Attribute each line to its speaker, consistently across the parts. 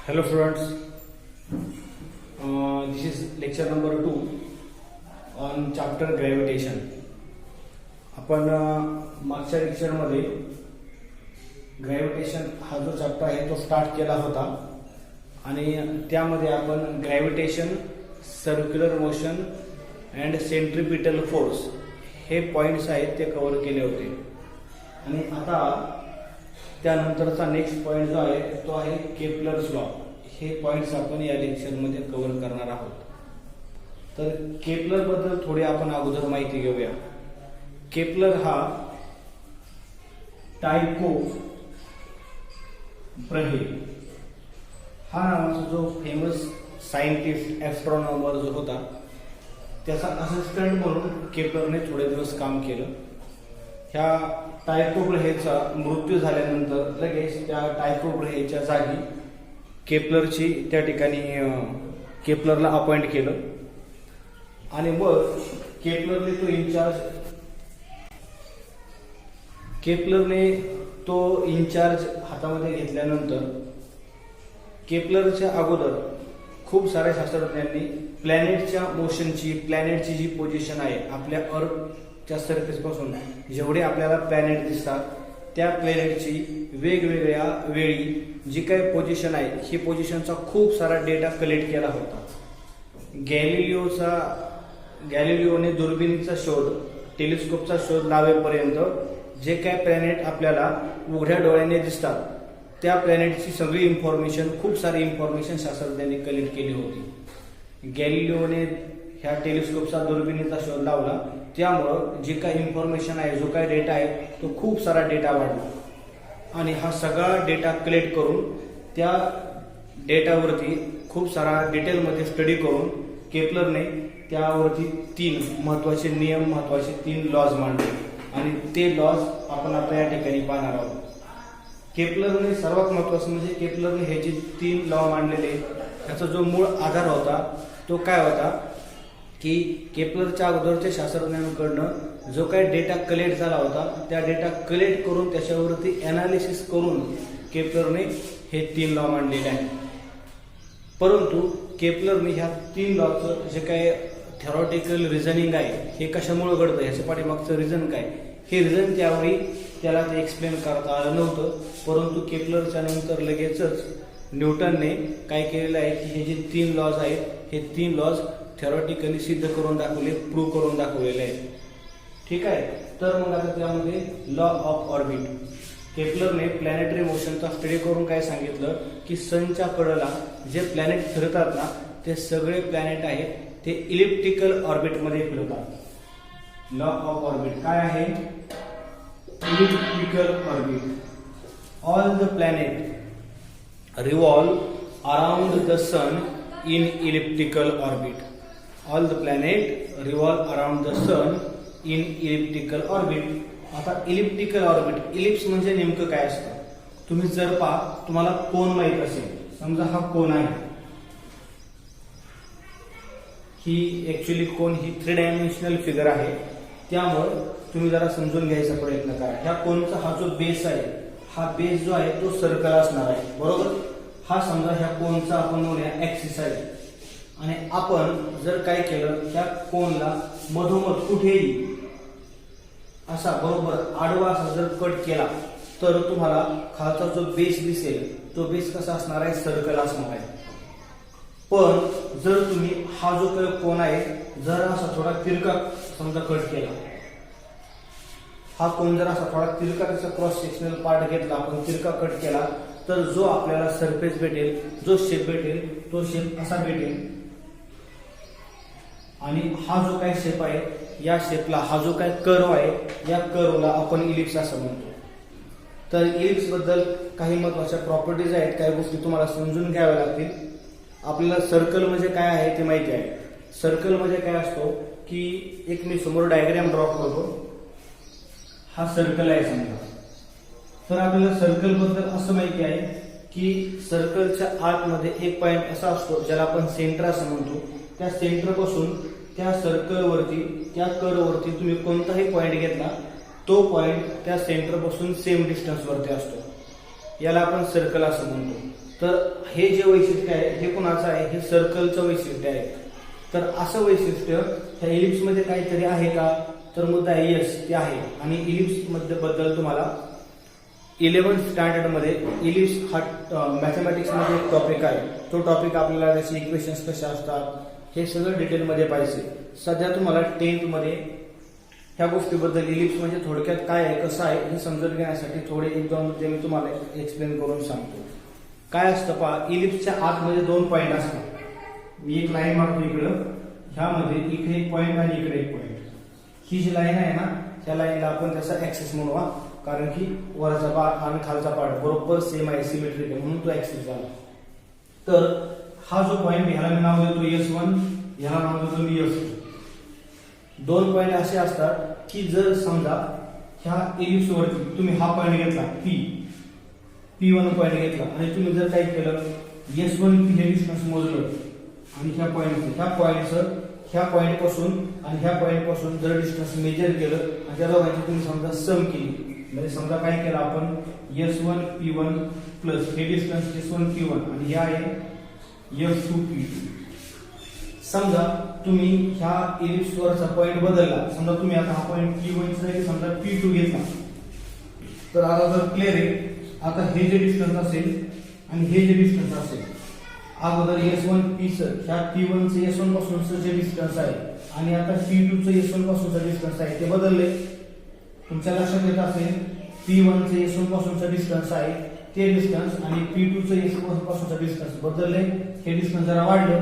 Speaker 1: Hello students, this is lecture number 2 on chapter gravitation. आपण मागच्या लेक्चरमध्ये ग्रॅव्हिटेशन हा जो चॅप्टर आहे तो स्टार्ट केला होता आणि त्यामध्ये आपण gravitation, circular motion and centripetal force हे पॉइंट्स आहेत ते कव्हर केले होते. आणि आता त्यानंतरचा नेक्स्ट पॉइंट जो आहे तो आहे केपलर्स लॉ. हे पॉइंट्स आपण या लेक्चरमध्ये कव्हर करणार आहोत. तर केपलर बद्दल थोडी आपण अगोदर माहिती घेऊया. केपलर हा टायको ब्रहे हा नावाचा जो फेमस सायंटिस्ट ॲस्ट्रॉनॉमर जो होता त्याचा असिस्टंट म्हणून केपलरने थोडे दिवस काम केलं. ह्या टायको ब्रहेचा मृत्यू झाल्यानंतर लगेच त्या टायको ब्रहेच्या जागी केपलरची त्या ठिकाणी केपलरला अपॉइंट केलं आणि मग केपलरने तो इन्चार्ज हातामध्ये घेतल्यानंतर केपलरच्या अगोदर खूप साऱ्या शास्त्रज्ञांनी प्लॅनेटच्या मोशनची, प्लॅनेटची जी पोझिशन आहे आपल्या अर्थच्या सरफेस पासून जेवढे आपल्याला प्लॅनेट दिसतात त्या प्लॅनेटची वेगवेगळ्या वेळी जी काही पोझिशन आहे ही पोझिशनचा खूप सारा डेटा कलेक्ट केला होता. गॅलिलिओने दुर्बिणीचा शोध, टेलिस्कोपचा शोध लावेपर्यंत जे काही प्लॅनेट आपल्याला उघड्या डोळ्याने दिसतात त्या प्लॅनेटची सगळी इन्फॉर्मेशन, खूप सारी इन्फॉर्मेशन शास्त्रज्ञांनी कलेक्ट केली होती. गॅलिलिओने ह्या टेलिस्कोपचा, दुर्बिणीचा शोध लावला, त्यामुळं जे काही इन्फॉर्मेशन आहे, जो काही डेटा आहे तो खूप सारा डेटा वाढला आणि हा सगळा डेटा कलेक्ट करून त्या डेटावरती खूप सारा डिटेलमध्ये स्टडी करून केपलरने त्यावरती 3 महत्वाचे नियम, महत्वाचे 3 लॉज मांडले आणि ते लॉज आपण आता या ठिकाणी पाहणार आहोत. केपलरने सर्वात महत्वाचं म्हणजे केपलरने हे जे 3 लॉ मांडलेले त्याचा जो मूळ आधार होता तो काय होता की केपलरच्या अगोदरच्या शास्त्रज्ञांकडनं जो काही डेटा कलेक्ट झाला होता त्या डेटा कलेक्ट करून त्याच्यावरती अनालिसिस करून केपलरने हे 3 लॉ मांडलेले आहेत. परंतु केपलरने ह्या 3 लॉचं जे काही थेरॉटिकल रिझनिंग आहे हे कशामुळे घडतं, ह्याच्या पाठीमागचं रिझन काय, हे रिझन त्यावेळी त्याला ते एक्सप्लेन करता आलं नव्हतं. परंतु केपलरच्या नंतर लगेचच न्यूटनने काय केलेलं आहे की हे जे 3 लॉज आहेत हे 3 लॉज थेरॉटिकली सिद्ध करून दाखवले, प्रूव्ह करून दाखवलेले आहेत. ठीक आहे. तर मग आता त्यामध्ये लॉ ऑफ ऑर्बिट, केपलरने प्लॅनेटरी मोशनचा स्टडी करून काय सांगितलं की सनच्या कडेला जे प्लॅनेट फिरतात ना ते सगळे प्लॅनेट आहेत ते इलिप्टिकल ऑर्बिटमध्ये फिरतात. लॉ ऑफ ऑर्बिट काय आहे? Elliptical orbit. All the planet revolve around the sun in elliptical orbit. All the planet revolve around the sun in elliptical orbit. आता इलिप्टिकल ऑर्बिट, इलिप्स म्हणजे नेमकं काय असतं? तुम्ही जर तुम्हाला कोन माहित असेल, समजा हा कोन आहे, ही ऍक्च्युली कोन ही 3 डायमेन्शनल फिगर आहे, त्यामुळं तुम्ही जरा समजून घ्यायचा प्रयत्न करा. ह्या कोनचा हा जो बेस आहे, हा बेस जो आहे तो सर्कल असणार आहे, बरोबर. हा समजा ह्या कोनचा आपण म्हणूया ऍक्सिस आहे आणि आपण जर काय केलं त्या कोनला मधोमध कुठेही असा बरोबर आडवा असा जर कट केला तर तुम्हाला खालचा जो बेस दिसेल तो बेस कसा असणार आहे? सर्कल असणार आहे. पण जर तुम्ही हा जो काही कोन आहे जर असा थोडा तिरका समजा कट केला, हा कोन जर असा थोडा तिरका त्याचा क्रॉस सेक्शनल पार्ट घेतला, आपण तिरका कट केला तर जो आपल्याला सरफेस भेटेल, जो शेप भेटेल तो शेप असा भेटेल. आणि हा जो काही शेप आहे या शेपला, हा जो काही कर्व आहे या कर्वला आपण इलिप्स असं म्हणतो. तर इलिप्स बद्दल काही महत्वाच्या प्रॉपर्टीज आहेत, काही गोष्टी तुम्हाला समजून घ्याव्या लागतील. आपल्याला सर्कल म्हणजे काय आहे ते माहिती आहे. सर्कल म्हणजे काय असतो की एक मी समोर डायग्राम ड्रॉ करतो, हा सर्कल आहे समजा. तर आपल्याला सर्कल बद्दल असं माहिती आहे की सर्कलच्या आतमध्ये एक पॉइंट असा असतो ज्याला आपण सेंटर असं म्हणतो. त्या सेंटर पासून त्या सर्कलवरती, त्या कर्ववरती तुम्ही कोणताही पॉइंट घेतला तो पॉइंट त्या सेंटर पासून सेम डिस्टन्स वरती असतो, याला आपण सर्कल असं म्हणतो. तर हे जे वैशिष्ट्य आहे हे कोणाचं आहे, हे सर्कलचं वैशिष्ट्य आहे. तर असं वैशिष्ट्य ह्या इलिप्स मध्ये काहीतरी आहे का, तर मुद्दा आहे यस ते आहे. आणि इलिप्स मध्ये बद्दल तुम्हाला 11th स्टँडर्ड मध्ये इलिप्स हा मॅथमॅटिक्स मध्ये एक टॉपिक आहे. तो टॉपिक आपल्याला त्याचे इक्वेशन्स कसे असतात हे सगळं डिटेलमध्ये पाहिजे. सध्या तुम्हाला 10th मध्ये ह्या गोष्टीबद्दल इलिप्स म्हणजे थोडक्यात काय आहे कसं आहे हे समजून घेण्यासाठी थोडे एक दोन मुद्दे मी तुम्हाला एक्सप्लेन करून सांगतो. काय असतं पहा, इलिप्सच्या आतमध्ये 2 पॉईंट असतात. मी एक लाईन मारतो इकडं, ह्यामध्ये इकडे एक पॉईंट आणि इकडे एक पॉईंट. ही जी लाईन आहे ना त्या लाईनला आपण त्याचा ऍक्सिस म्हणूया, कारण की वरचा पार्ट आणि खालचा पार्ट बरोबर सेम आहे, सिमेट्रिक आहे, म्हणून तो ऍक्सिस झाला. तर हा जो पॉईंट ह्याला मी नाव देतो S1, ह्याला नाव देतो मी S2. 2 पॉईंट असे असतात की जर समजा ह्या इलिप्स वरती तुम्ही हा पॉईंट घेतला P1 पॉईंट घेतला आणि तुम्ही जर काय केलं S1 हे डिस्टन्स मोजलं आणि ह्या पॉईंटचं ह्या पॉईंट पासून आणि ह्या पॉईंट पासून जर डिस्टन्स मेजर केलं आणि त्या दोघांची तुम्ही समजा सम केली, म्हणजे समजा काय केलं आपण S1 P1 प्लस हे डिस्टन्स S1 P1 आणि हे आहे S2 P2. समजा तुम्ही ह्या इलिप्स वरचा पॉईंट बदलला, समजा तुम्ही आता हा पॉईंट P1 चा आहे समजा P2 घेतला, तर आता जर क्लिअर आहे. आता हे जे डिस्टन्स असेल आणि हे जे डिस्टन्स असेल, अगोदर S1 P ह्या P1 चे S1 पासूनचं जे डिस्टन्स आहे आणि आता P2 चे S1 पासूनचं डिस्टन्स आहे ते बदलले. तुमच्या लक्षात येत असेल P1 चे S1 पासूनचं डिस्टन्स आहे ते डिस्टन्स आणि P2 चे S1 पासूनचं डिस्टन्स बदलले. हे डिस्टन्स जरा वाढलं.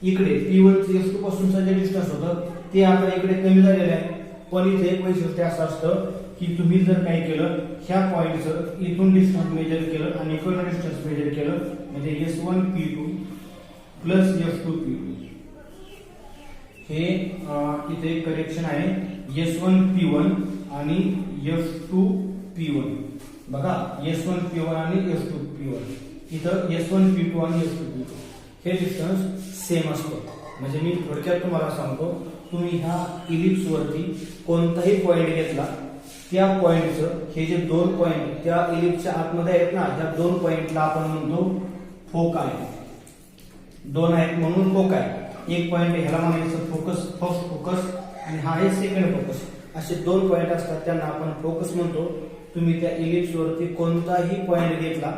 Speaker 1: इकडे P1 चे S2 पासूनचं जे डिस्टन्स होतं ते आता इकडे कमी झालेलं आहे. पण इथे एक वैशिष्ट्य असं असतं की तुम्ही जर काय केलं ह्या पॉईंटचं इथून डिस्टन्स मेजर केलं आणि इकडून डिस्टन्स मेजर केलं म्हणजे S1 P2 plus S2 P2. हे इथे करेक्शन आहे S1 P1 आणि S2 P1. बघा S1 P1 आणि S2 P1, इथं S1 P2 आणि S2 P2 हे डिस्टन्स सेम असतं. म्हणजे मी थोडक्यात तुम्हाला सांगतो, तुम्ही ह्या इलिप्स वरती कोणताही पॉईंट घेतला त्या पॉईंटचं हे जे 2 पॉईंट त्या इलिप्सच्या आतमध्ये आहेत ना, ह्या 2 पॉईंटला आपण म्हणतो फोकाय. 2 आहेत म्हणून फोकाय. एक पॉईंट ह्याला म्हणायचं फोकस, फर्स्ट फोकस, आणि हा आहे सेकंड फोकस. असे 2 पॉईंट असतात त्यांना आपण फोकस म्हणतो. तुम्ही त्या इलिप्स वरती कोणताही पॉईंट घेतला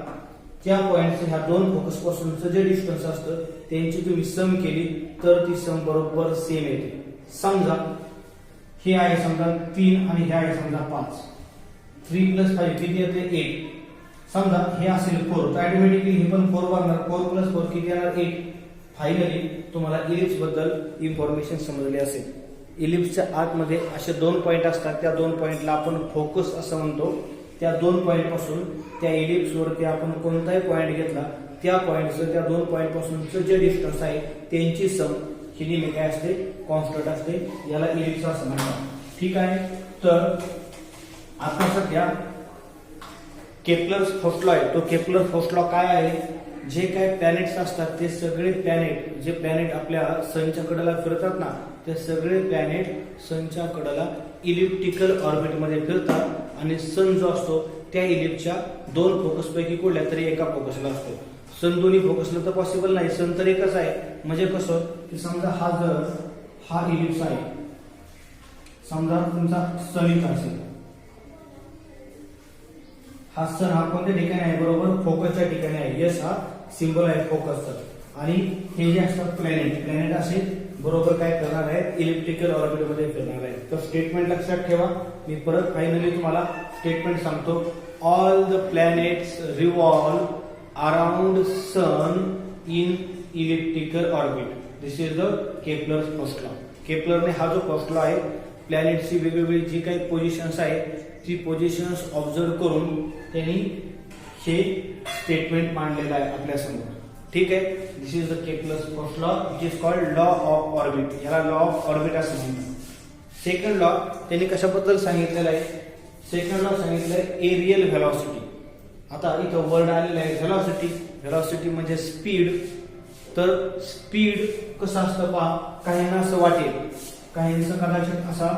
Speaker 1: त्या पॉईंटचं ह्या 2 फोकस पासूनचं जे डिस्टन्स असतं त्यांची तुम्ही सम केली तर ती सम बरोबर सेम येते. समजा हे आहे समजा 3 आणि हे आहे समजा 5. 3 प्लस 5 किती येते 8. समजा हे असेल 4 तर ऑटोमॅटिकली हे पण 4 बनणार. 4 प्लस 4 किती येणार 8. फायनली तुम्हाला इलिप्स बद्दल इन्फॉर्मेशन समजली असेल. इलिप्सच्या आतमध्ये असे 2 पॉईंट असतात. त्या 2 पॉईंटला आपण फोकस असं म्हणतो. त्या 2 पॉईंट पासून त्या इलिप्स वरती आपण कोणताही पॉईंट घेतला त्या पॉईंटचं त्या 2 पॉईंट पासूनचं जे डिस्टन्स आहे त्यांची सम ही नेहमी काय असते कॉन्स्टंट असते. याला इलिप्स असं म्हणतात. ठीक आहे. तर आता सध्या केप्लर्स फर्स्ट लॉ आहे. तो केप्लर फर्स्ट लॉ काय आहे, जे काय प्लॅनेट्स असतात ते सगळे प्लॅनेट जे प्लॅनेट आपल्या सनच्या कडेला फिरतात ना ते सगळे प्लॅनेट सनच्या कडेला इलिप्टिकल ऑर्बिट मध्ये फिरतात आणि सन जो असतो त्या इलिप्सच्या 2 फोकस पैकी कुठल्या तरी एका फोकसला असतो. सन दोन्ही फोकसला तर पॉसिबल नाही, सन तर एकच आहे. म्हणजे कसं की समजा हा इलिप्स आहे, समजा तुमचा सन इथं असेल, हा सन हा कोणत्या ठिकाणी आहे बरोबर फोकसच्या ठिकाणी आहे. यस हा सिंबल आहे फोकसचा. आणि हे जे असतात प्लॅनेट असे बरोबर काय करणार आहे इलिप्टिकल ऑर्बिट मध्ये फिरणार आहे. तर स्टेटमेंट लक्षात ठेवा. मी परत फायनली तुम्हाला स्टेटमेंट सांगतो. All the planets revolve around sun in elliptical orbit. This is the Kepler first law. केप्लरने हा जो फर्स्ट लॉ आहे प्लॅनेटची वेगवेगळी जी काही पोझिशन्स आहेत ती पोझिशन्स ऑब्झर्व करून त्यांनी हे स्टेटमेंट मांडलेलं आहे आपल्या समोर. ठीक आहे. This is the Kepler's first law which is called law of orbit. याला लॉ ऑफ ऑर्बिट असं म्हणतात. सेकंड लॉ त्यांनी कशाबद्दल सांगितलेलं आहे, सेकंड लॉ सांगितलंय एरियल व्हेलॉसिटी. आता इथं वर्ड आलेला आहे व्हेलॉसिटी. व्हेलॉसिटी म्हणजे स्पीड. तर स्पीड कसं असतं पहा, काहींना असं वाटेल, काहींचा कदाचित असा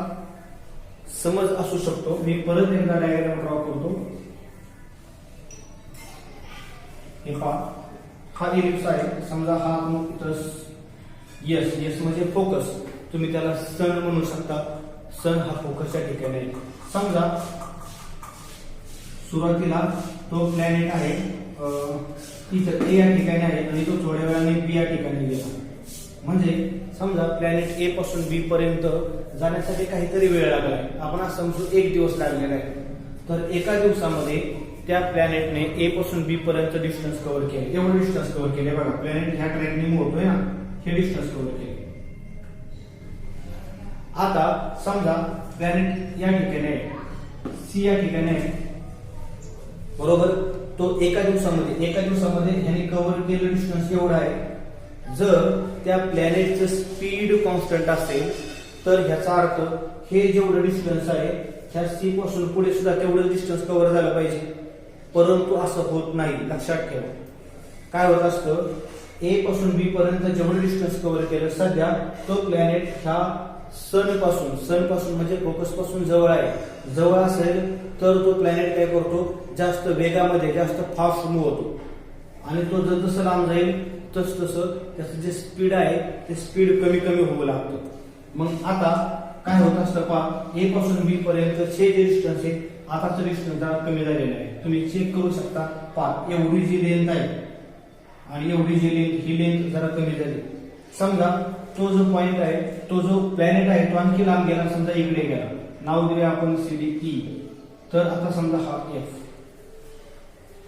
Speaker 1: समज असू शकतो. मी परत एकदा डायग्राम ड्रॉ करतो. हे पहा, हा इलिप्स आहे. समजा हा इथं यस यस म्हणजे फोकस, तुम्ही त्याला सन म्हणू शकता. सन हा फोकसच्या ठिकाणी आहे. समजा सुरुवातीला तो प्लॅनेट आहे इथं ए या ठिकाणी आहे आणि तो थोड्या वेळाने बी या ठिकाणी गेला. म्हणजे समजा प्लॅनेट ए पासून बी पर्यंत जाण्यासाठी काहीतरी वेळ लागलाय. आपण असं समजू 1 दिवस लागलेला आहे. तर एका दिवसामध्ये त्या प्लॅनेटने ए पासून बी पर्यंत डिस्टन्स कव्हर केले. एवढं डिस्टन्स कव्हर केले बघा. प्लॅनेट ह्या ट्रॅकने मूव्ह होतोय ना, हे डिस्टन्स कव्हर केले. आता समजा प्लॅनेट या ठिकाणी आहे, सी या ठिकाणी आहे, बरोबर. तो एका दिवसामध्ये ह्याने कव्हर केलेलं डिस्टन्स एवढा आहे. जर त्या प्लॅनेटचं स्पीड कॉन्स्टंट असेल तर ह्याचा अर्थ हे जेवढं डिस्टन्स आहे त्या सी पासून पुढे सुद्धा तेवढं डिस्टन्स कव्हर झालं पाहिजे. परंतु असं होत नाही. लक्षात ठेवा, काय होत असतं, ए पासून बी पर्यंत जेवढं डिस्टन्स कव्हर केलं सध्या तो प्लॅनेट ह्या सन पासून म्हणजे फोकस पासून जवळ आहे. जवळ असेल तर तो प्लॅनेट काय करतो, जास्त वेगामध्ये जास्त फास्ट मूव्ह होतो. आणि तो जसं लांब जाईल तसं त्याचं जे स्पीड आहे ते स्पीड कमी होऊ लागतं. मग आता काय होत असतं पहा, ए पासून बी पर्यंतचे जे डिस्टन्स आहे आताचं डिस्टन्स जरा कमी झालेलं आहे. तुम्ही चेक करू शकता. पहा, एवढी जी लेंथ आहे आणि एवढी जी लेंथ, ही लेंथ जरा कमी झाली. समजा तो जो पॉइंट आहे, तो जो प्लॅनेट आहे तो आणखी लांब गेला. समजा इकडे गेला, नाव दिले आपण CDE. तर आता समजा हा F,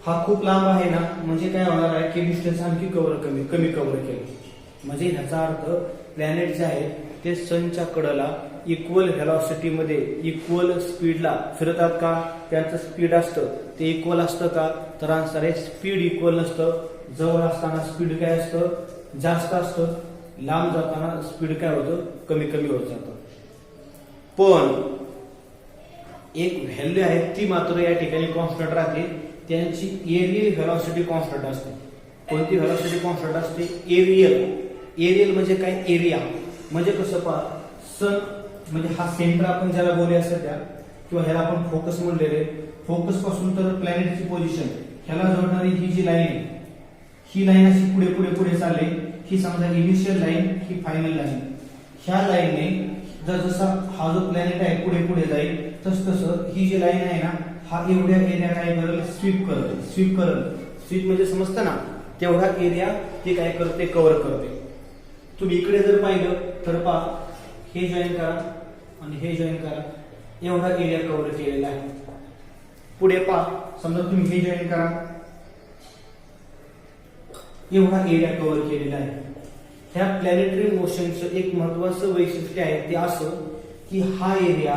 Speaker 1: हा खूप लांब आहे ना, म्हणजे काय होणार आहे की डिस्टन्स आणखी कमी कव्हर केलं. म्हणजे ह्याचा अर्थ प्लॅनेट जे आहे ते सनच्या कडेला इक्वल व्हेलॉसिटीमध्ये इक्वल स्पीडला फिरतात का? त्यांचं स्पीड असतं ते इक्वल असतं का? तर आन्सर आहे स्पीड इक्वल नसतं. जवळ असताना स्पीड काय असतं, जास्त असतं. लांब जाताना स्पीड काय होतं, कमी होत जातं. पण एक व्हॅल्यू आहे ती मात्र या ठिकाणी कॉन्स्टंट राहते. त्यांची एरियल व्हेलॉसिटी कॉन्स्टंट असते. कोणती व्हेलॉसिटी कॉन्स्टंट असते? एरियल म्हणजे काय, एरिया. म्हणजे कसं पहा, सन म्हणजे हा सेंटर आपण ज्याला बोलूया सध्या, किंवा ह्याला आपण फोकस म्हणलेले. फोकस पासून तर प्लॅनेटची पोझिशन ह्याला जोडणारी ही जी लाईन आहे, ही लाईन अशी पुढे चालली. ही समजा इनिशियल लाईन, ही फायनल लाईन. ह्या लाईनने जसा हा जो प्लॅनेट आहे पुढे जाईल तसं ही जी लाईन आहे ना, हा एवढ्या एरिया काय करेल, स्वीप करल म्हणजे समजतं ना, तेवढा एरिया ते काय करते, कव्हर करते. तुम्ही इकडे जर पाहिलं तर पहा, हे जॉईन करा आणि हे जॉईन करा, एवढा एरिया कव्हर केलेला आहे. पुढे पहा, समजा तुम्ही हे जॉईन करा, एवढा एरिया कव्हर केलेला आहे. ह्या प्लॅनेटरी मोशनचं एक महत्वाचं वैशिष्ट्य आहे ते असं की हा एरिया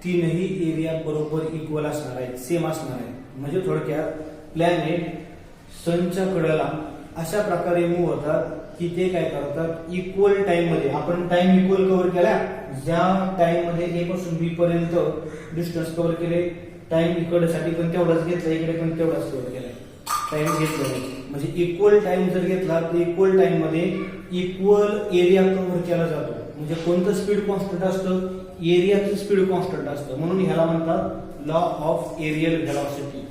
Speaker 1: तीनही एरिया बरोबर इक्वल असणार आहेत, सेम असणार आहे. म्हणजे थोडक्यात प्लॅनेट सनच्या कडेला अशा प्रकारे मूव्ह होतात की ते काय करतात, इक्वल टाइम मध्ये. आपण टाइम इक्वल कव्हर केला, ज्या टाइम मध्ये ए पासून बी पर्यंत डिस्टन्स कव्हर केले, टाइम इकडसाठी पण तेवढाच घेतला, इकडे पण तेवढाच कव्हर केलाय, टाइम घेतला नाही. म्हणजे इक्वल टाइम जर घेतला तर इक्वल टाइम मध्ये इक्वल एरिया कव्हर केला जातो. म्हणजे कोणतं स्पीड कॉन्स्टंट असतं, एरियाचं स्पीड कॉन्स्टंट असतं. म्हणून ह्याला म्हणतात लॉ ऑफ एरियल व्हेलॉसिटी.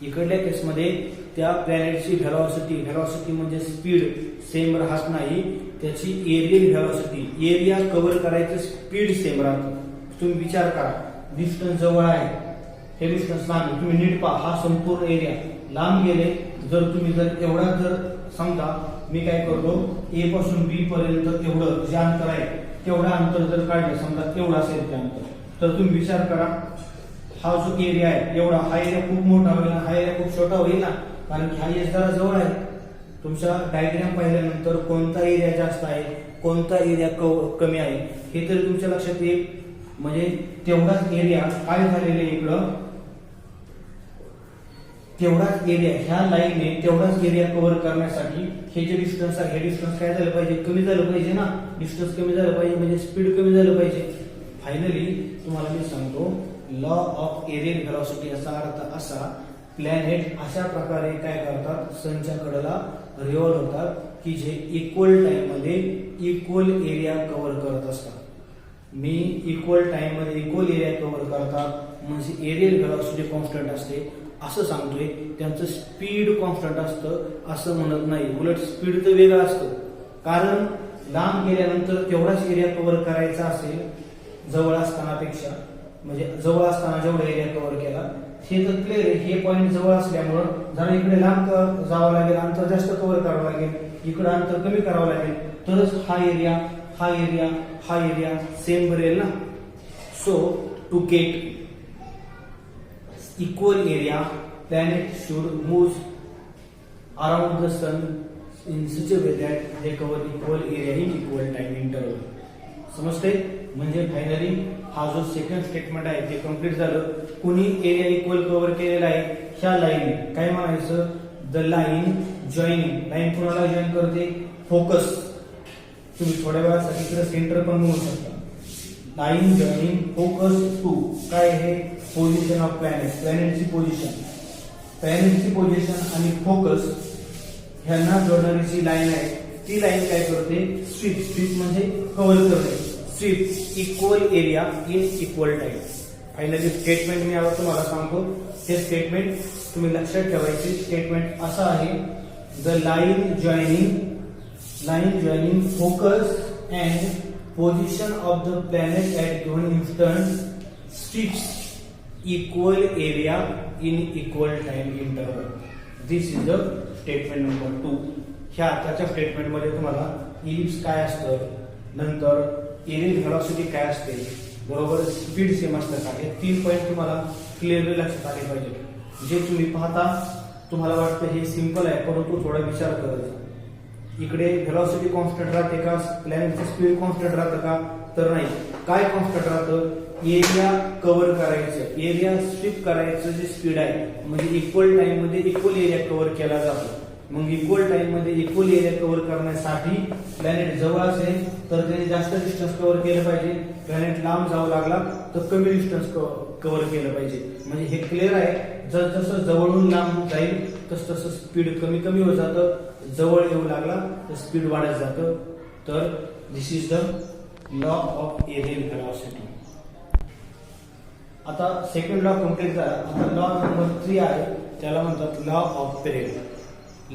Speaker 1: इकडल्या केसमध्ये त्या प्लॅनेटची व्हेलॉसिटी म्हणजे स्पीड सेम राहत नाही, त्याची एरियल व्हेलॉसिटी, एरिया कव्हर करायचं स्पीड सेम राहतं. तुम्ही विचार करा, डिस्टन्स जवळ आहे, हे डिस्टन्स लांब, तुम्ही नीट पहा, हा संपूर्ण एरिया लांब गेले. तुम्ही एवढा जर समजा मी काय करतो, ए पासून बी पर्यंत एवढं जे अंतर आहे तेवढं अंतर जर काढलं, समजा तेवढं असेल ते अंतर, तर तुम्ही विचार करा, हा जो एरिया आहे एवढा, हा एरिया खूप मोठा होईल, हा एरिया खूप छोटा होईल ना, कारण की हा एरिया जरा जवळ आहे. तुमच्या डायग्राम पाहिल्यानंतर कोणता एरिया जास्त आहे, कोणता एरिया कमी आहे हे तरी तुमच्या लक्षात येईल. म्हणजे तेवढाच एरिया काय झालेलं आहे इकडं, तेवढाच एरिया ह्या लाईनने तेवढाच एरिया कव्हर करण्यासाठी हे जे डिस्टन्स आहे, हे डिस्टन्स काय झालं पाहिजे, कमी झालं पाहिजे ना. डिस्टन्स कमी झालं पाहिजे म्हणजे स्पीड कमी झालं पाहिजे. फायनली तुम्हाला मी सांगतो, लॉ ऑफ एरियल व्हेलॉसिटी याचा अर्थ असा, प्लॅनेट अशा प्रकारे काय करतात, सनच्या कडेला रिव्हॉल्व होतात की जे इक्वल टाइम मध्ये इक्वल एरिया कव्हर करत असतात. मी इक्वल टाइम मध्ये इक्वल एरिया कव्हर करतात म्हणजे एरियल व्हेलॉसिटी कॉन्स्टंट असते असं सांगतोय. त्यांचं स्पीड कॉन्स्टंट असतं असं म्हणत नाही, उलट स्पीड तर वेगळं असतं. कारण लांब गेल्यानंतर तेवढाच एरिया कव्हर करायचा असेल जवळ असतानापेक्षा, म्हणजे जवळ असताना जेवढा एरिया कव्हर केला हे तर क्लिअर आहे. हे पॉईंट जवळ असल्यामुळं जरा इकडे लांब जावं लागेल, अंतर जास्त कव्हर करावं लागेल, इकडे अंतर कमी करावं लागेल, तरच हा एरिया हा एरिया हा एरिया सेम भरेल ना. So to get equal area, planet should move around the sun in such a way that they cover equal area in equal time interval. समजते? म्हणजे फायनली हा जो सेकंड स्टेटमेंट आहे ते कम्प्लीट झालं. कुणी एरिया इक्वल कव्हर केलेला आहे ह्या लाईन, काय म्हणायचं, द लाईन जॉईनिंग. लाईन कोणाला जॉईन करते, फोकस. तुम्ही थोड्या वेळासाठी इकडे सेंटर पण म्हणू शकता. लाईन जॉईनिंग फोकस टू काय आहे, पोझिशन ऑफ प्लॅनेट, प्लॅनेटची पोझिशन. प्लॅनेटची पोझिशन आणि फोकस ह्यांना जोडणारी जी लाईन आहे ती लाईन काय करते, स्वीप. स्वीप म्हणजे कव्हर करणे. Sweep equal area in equal time. Finally statement मी आता तुम्हाला सांगतो. हे स्टेटमेंट तुम्ही लक्षात ठेवायचे. स्टेटमेंट असं आहे, the line joining focus and position of the planet at given instant strips equal area in equal time interval. This is the statement number 2. ह्या आताच्या स्टेटमेंट मध्ये तुम्हाला इलिप्स काय असतं, नंतर एरियल व्हेलॉसिटी काय असते, बरोबर स्पीड सेम असतं का, हे 3 पॉईंट तुम्हाला क्लिअरली लक्षात आले पाहिजे. जे तुम्ही पाहता तुम्हाला वाटतं हे सिंपल आहे, परंतु थोडा विचार करायचा. इकडे व्हेलॉसिटी कॉन्स्टंट राहते का, प्लॅनेटची स्पीड कॉन्स्टंट राहतं का, तर नाही. काय कॉन्स्टंट राहतं, एरिया कव्हर करायचं, एरिया स्वीप करायचं जे स्पीड आहे, म्हणजे इक्वल टाइम मध्ये इक्वल एरिया कव्हर केला जातो. मग इक्वल टाइम मध्ये इक्वल एरिया कव्हर करण्यासाठी प्लॅनेट जवळ असेल तर त्याने जास्त डिस्टन्स कव्हर केलं पाहिजे, प्लॅनेट लांब जावं लागला तर कमी डिस्टन्स कव्हर केलं पाहिजे. म्हणजे हे क्लिअर आहे. जसं जवळून लांब जाईल तसं स्पीड कमी कमी होत जातं, जवळ येऊ लागला तर स्पीड वाढत जातं. तर this is the law of areal velocity. आता सेकंड लॉ कम्प्लीट झाला. आता लॉ नंबर 3 आहे, त्याला म्हणतात law of period.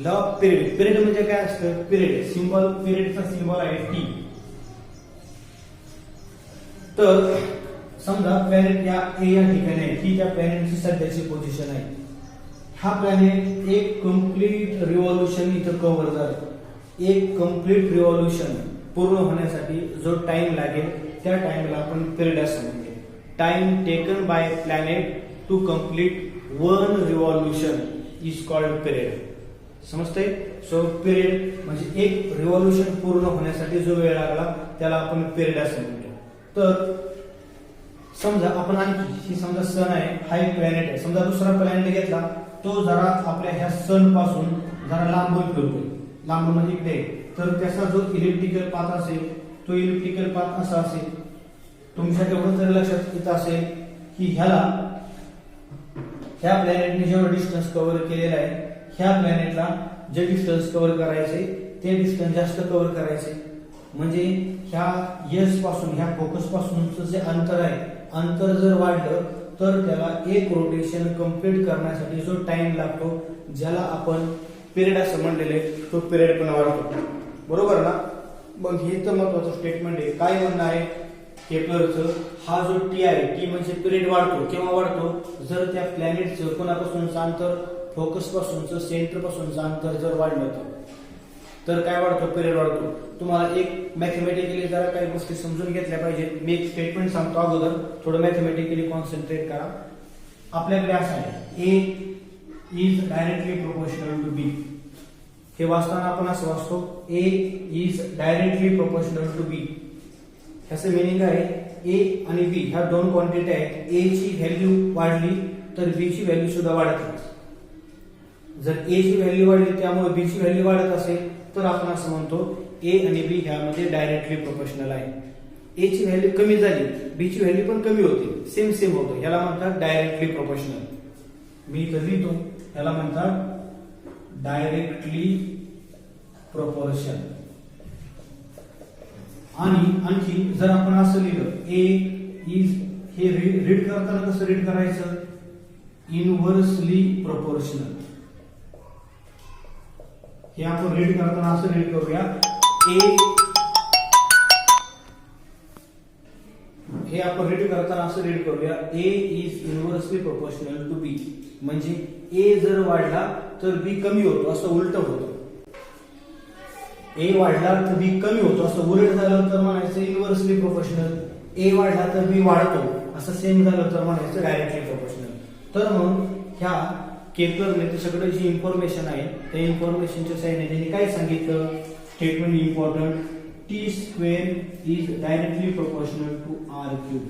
Speaker 1: Law of period. Period म्हणजे काय असतं, पिरियड सिंबल, पिरियडचा सिंबल आहे टी. तर समजा प्लॅनेट या ठिकाणी आहे, ती त्या प्लॅनेटची सध्याची पोझिशन आहे. हा प्लॅनेट एक कम्प्लीट रिव्हॉल्युशन इथं कव्हर झालं. एक कम्प्लीट रिव्हॉल्युशन पूर्ण होण्यासाठी जो टाइम लागेल त्या टाइमला आपण पिरियड असं म्हणतो. Time taken by planet to complete 1 revolution is called period. समजतंय? सो पिरियड म्हणजे एक रिव्हॉल्युशन पूर्ण होण्यासाठी जो वेळ लागला त्याला आपण पिरियड असं म्हणतो. तर समजा आपण आणखी ही समजा सन आहे, हा एक प्लॅनेट आहे. समजा दुसरा प्लॅनेट घेतला, तो जरा आपल्या ह्या सन पासून जरा लांबून फिरतोय, लांब म्हणजे इकडे, तर त्याचा जो इलिप्टिकल पाथ असेल तो इलिप्टिकल पाथ असा असेल. तुमच्या एवढं जर लक्षात येत असेल की ह्या प्लॅनेटने जेवढं डिस्टन्स कव्हर केलेलं आहे, ह्या प्लॅनेटला जे डिस्टन्स कव्हर करायचे ते डिस्टन्स जास्त कव्हर करायचे. म्हणजे ह्या एस पासून ह्या फोकस पासूनचं जे अंतर आहे, अंतर जर वाढलं तर त्याला एक रोटेशन कंप्लीट करण्यासाठी जो टाइम लागतो, ज्याला आपण पिरियड असं म्हणलेले, तो पिरियड पण वाढतो. बरोबर ना? मग हे तर महत्वाचं स्टेटमेंट आहे. काय म्हणणं आहे केपलरचं, हा जो टी आहे, टी म्हणजे पिरियड वाढतो. केव्हा वाढतो, जर त्या प्लॅनेटचं कोणापासूनचं अंतर, फोकस पासूनचं, सेंटर पासूनचं अंतर जर वाढलं तर काय वाढतो, पिरियड वाढतो. तुम्हाला एक मॅथमॅटिकली जरा काही गोष्टी समजून घेतल्या पाहिजेत. मी एक स्टेटमेंट सांगतो अगोदर, थोडं मॅथमॅटिकली कॉन्सन्ट्रेट करा. आपल्याकडे असं आहे, ए is directly proportional to be. हे वाचताना आपण असं वाचतो, ए is directly proportional to be. ह्याचं मिनिंग आहे, ए आणि बी ह्या दोन क्वांटिटी आहेत. ए ची व्हॅल्यू वाढली तर बी ची व्हॅल्यू सुद्धा वाढते. जर ए ची व्हॅल्यू वाढली त्यामुळे बी ची व्हॅल्यू वाढत असेल तर आपण असं म्हणतो ए आणि बी ह्यामध्ये डायरेक्टली प्रोपोर्शनल आहे. ए ची व्हॅल्यू कमी झाली, बी ची व्हॅल्यू पण कमी होते, सेम होतं, ह्याला म्हणतात डायरेक्टली प्रोपोर्शनल. मी इथं लिहितो, ह्याला म्हणतात डायरेक्टली प्रोपोर्शन. आणि आणखी जर आपण असं लिहिलं ए इज, हे रीड करताना कसं रीड करायचं, इनव्हर्सली प्रोपोर्शनल. हे आपण रीड करताना असं रीड करूया, ए, हे आपण रीड करताना असं रीड करूया, ए is inversely proportional to be. म्हणजे ए जर वाढला तर बी कमी होतो, असं उलट होतं. ए वाढला तर बी कमी होतो, असं उलट झालं तर म्हणायचं इनव्हर्सली प्रोपोर्शनल. ए वाढला तर बी वाढतो, असं सेम झालं तर म्हणायचं डायरेक्टली प्रोपोर्शनल. तर मग ह्या केपलरने त्याच्याकडे जी इन्फॉर्मेशन आहे त्या इन्फॉर्मेशनच्या साहाय्याने त्यांनी काय सांगितलं, statement important, T square is directly proportional to R cube.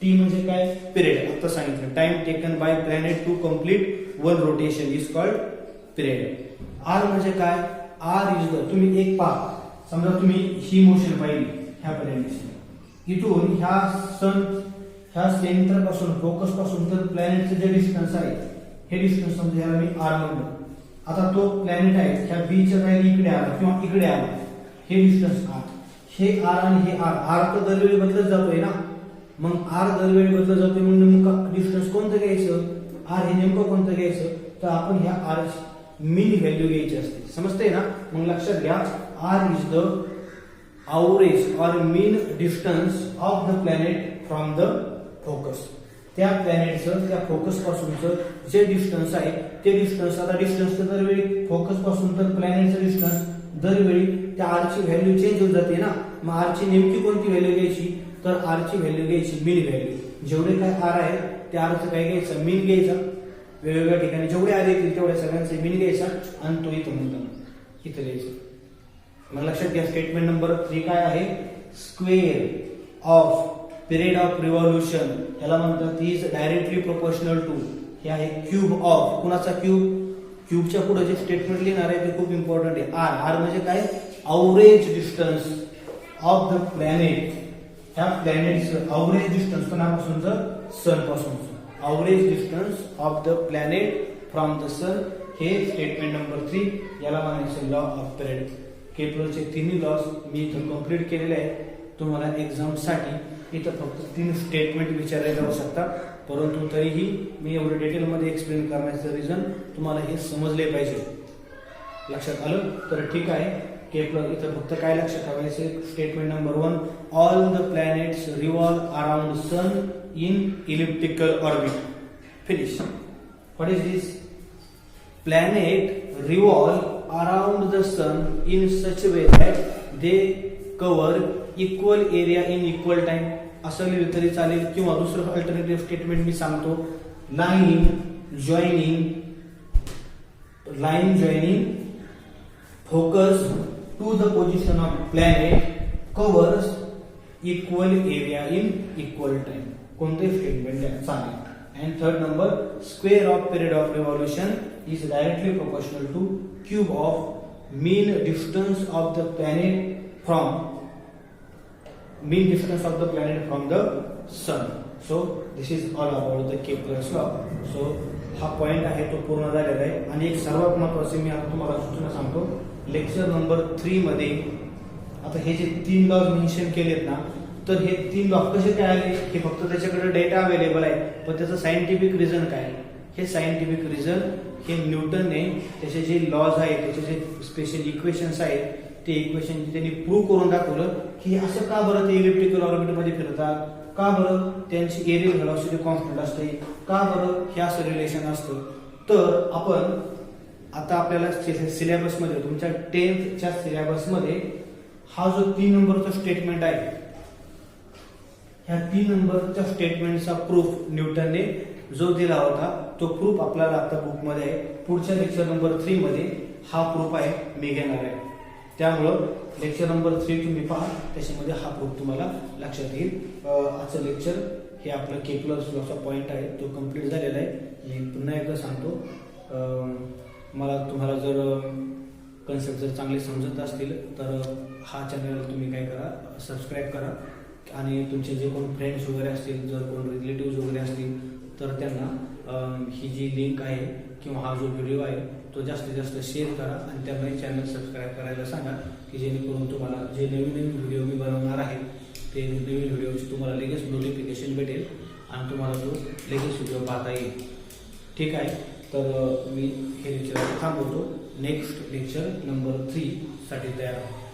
Speaker 1: T म्हणजे काय, पिरियड. आता सांगितलं time taken by planet to complete one rotation is called period. R म्हणजे काय, आर इज द, तुम्ही एक पहा, समजा तुम्ही ही मोशन पाहिली ह्या प्लॅनेटची, इथून ह्या सेंटर पासून, फोकस पासून तर प्लॅनेटचं जे डिस्टन्स आहे, हे डिस्टन्स समजा ह्याला मी आर म्हणलं. आता तो प्लॅनेट आहे ह्या बीच्या व्हॅल्यू इकडे आला किंवा इकडे आला, हे डिस्टन्स आर, हे आर आणि हे आर, आर तर दरवेळी बदलत जातोय ना. मग आर दरवेळी बदलत जातोय, मग नेमकं डिस्टन्स कोणतं घ्यायचं, आर हे नेमकं कोणतं घ्यायचं, तर आपण ह्या आर मीन व्हॅल्यू घ्यायची असते. समजतंय ना. मग लक्षात घ्या, आर इज द अवरेज और mean distance of the planet from the focus. त्या प्लॅनेटचं त्या फोकस पासूनचं जे डिस्टन्स आहे ते डिस्टन्स, आता डिस्टन्स दरवेळी फोकस पासून तर प्लॅनेटचं डिस्टन्स दरवेळी त्या आरची व्हॅल्यू चेंज होत जाते ना. मग आरची नेमकी कोणती व्हॅल्यू घ्यायची, तर आरची व्हॅल्यू घ्यायची मीन व्हॅल्यू. जेवढे काय आर आहे त्या आरचं काय घ्यायचं, मीन घ्यायचा. वेगवेगळ्या ठिकाणी जेवढे आर येतील तेवढ्या सगळ्यांचा मीन घ्यायचा आणि तो इथं म्हणतो इथं घ्यायचा. मग लक्षात घ्या, स्टेटमेंट नंबर 3 काय आहे, square off period of revolution, याला म्हणतात इज डायरेक्टली प्रोपोर्शनल टू, हे आहे क्यूब ऑफ, कुणाचा क्यूब, क्यूबच्या पुढे जे स्टेटमेंट लिहिणार आहे ते खूप इम्पॉर्टंट आहे. आर, आर म्हणजे काय, average distance of the planet. ह्या प्लॅनेटचं अवरेज डिस्टन्स कोणापासूनचं, सन पासूनचं, average distance of the planet from the sun, हे स्टेटमेंट नंबर 3, याला म्हणायचं लॉ ऑफ पिरियड. केपलरचे तिन्ही लॉज मी इथं कम्प्लीट केलेले आहेत. तुम्हाला एक्झामसाठी इथं फक्त 3 स्टेटमेंट विचारले जाऊ शकतात, परंतु तरीही मी एवढं डिटेलमध्ये एक्सप्लेन करण्याचं रिझन तुम्हाला हे समजले पाहिजे. लक्षात आलं तर ठीक आहे. केपलर इथं फक्त काय लक्षात ठेवायचं, statement number 1, all the planets revolve around sun in elliptical orbit. Finish. What is this, planet revolve around the sun in such a way that they cover equal area in equal time. असं लिहिलं तरी चालेल, किंवा दुसरं alternative statement मी सांगतो, line joining focus to the position of planet covers equal area in equal time. कोणते statement चालेल. And third number, square of period of revolution is directly proportional to cube of mean distance of the planet from the sun. So this is all about the Kepler's law. So हा point आहे तो पूर्ण झालेला आहे. आणि एक सर्वात महत्त्वाचे मी आता तुम्हाला सूचना सांगतो, लेक्चर नंबर 3 मध्ये आता हे जे 3 लॉज मेन्शन केलेत ना, तर हे 3 लॉ कसे काय आले, हे फक्त त्याच्याकडे डेटा अवेलेबल आहे, पण त्याचं सायंटिफिक रिझन काय, हे सायंटिफिक रिझन हे न्यूटनने त्याचे जे लॉज आहेत, त्याचे जे स्पेशल इक्वेशन्स आहेत, ते इक्वेशन त्यांनी प्रूव्ह करून दाखवलं की असं का बरं ते इलिप्टिकल ऑर्बिटमध्ये फिरतात, का बरं त्यांची एरियल व्हेलॉसिटी कॉन्स्टंट असते, का बरं हे असं रिलेशन असतं. तर आपण आता आपल्याला सिलेबसमध्ये, तुमच्या 10th सिलेबसमध्ये हा जो 3 नंबरचा स्टेटमेंट आहे, ह्या 3 नंबरच्या स्टेटमेंटचा प्रूफ न्यूटनने जो दिला होता तो प्रूफ आपल्याला आता बुकमध्ये आहे. पुढच्या लेक्चर नंबर 3 मध्ये हा प्रूफ आहे मी घेणार आहे. त्यामुळं लेक्चर नंबर 3 तुम्ही पहा, त्याच्यामध्ये हा प्रूफ तुम्हाला लक्षात येईल. आजचं लेक्चर हे आपलं केपलर्स लॉचा पॉइंट आहे तो कम्प्लीट झालेला आहे. मी पुन्हा एकदा सांगतो, मला तुम्हाला जर कन्सेप्ट जर चांगले समजत असतील तर हा चॅनल तुम्ही काय करा, सबस्क्राईब करा. आणि तुमचे जे कोण फ्रेंड्स वगैरे असतील, जर कोण रिलेटिव्ह वगैरे असतील तर त्यांना ही जी लिंक आहे किंवा हा जो व्हिडिओ आहे तो जास्तीत जास्त शेअर करा आणि त्यांनाही चॅनल सबस्क्राईब करायला सांगा, की जेणेकरून तुम्हाला जे नवीन व्हिडिओ मी बनवणार आहे नोटिफिकेशन भेटेल आणि तुम्हाला तो लगेच व्हिडिओ पाहता येईल. ठीक आहे, तर मी हे लेक्चर थांबवतो. नेक्स्ट लेक्चर नंबर 3 साठी तयार आहोत.